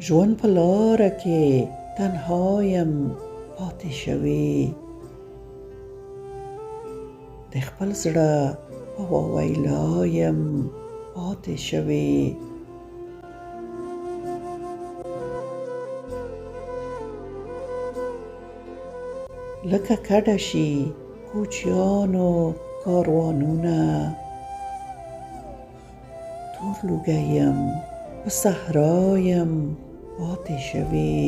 ژوند په لاره کې تنهایم پاتې شوې، د خپل زړه په ویلایم پاتې شوې. لکه کډه شي کوچیانو کاروانونه، تور لوګیم په صحرایم پاتې شوې.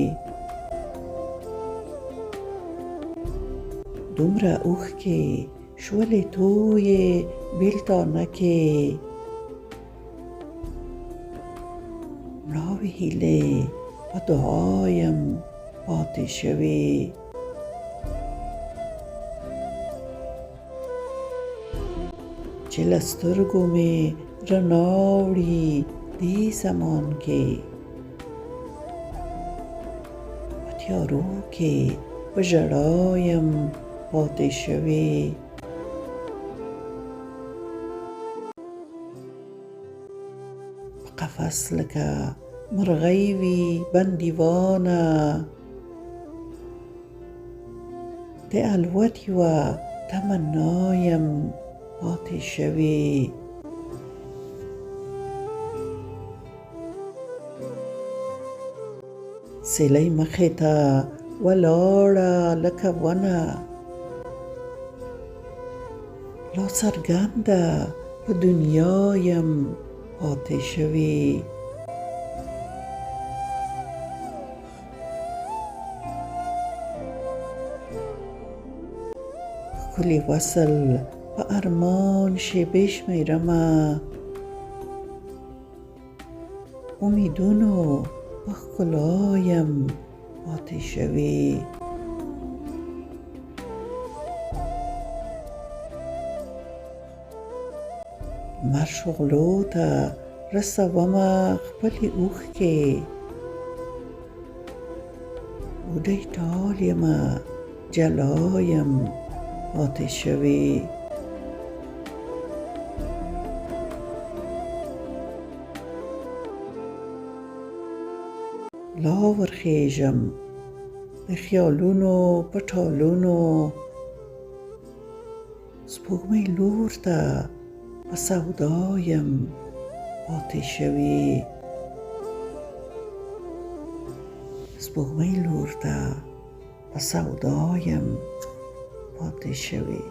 دومره اوښکې شولې تویې بېلتانه کې، مړاوې هیلې په دعایم پاتې شوې. چې له سترګو مې رڼا وړي دې زمان کې، په تیارو کې په ژړایم پاتې شوې. په قفس لکه مرغۍ وي بندیوانه، د الوت یوه تمنایم پاتې شوې. سیلۍ مخې ته ولاړه لکه ونه، لا څرګنده په دنیا یم پاتې شوې. ښکلي وصل په ارمان شیبې شمیرمه، امیدونو په ښکلایم پاتې شوې. لمر شغلو ته رسومه خپلې اوښکې، بوډۍ ټال یمه جلایم پاتې شوې. لا ورخیژم د خیالونو په ټالونو، سپوږمۍ لور ته په سودایم پاتې شوې. سپوږمۍ لور ته په سودایم پاتې شوې.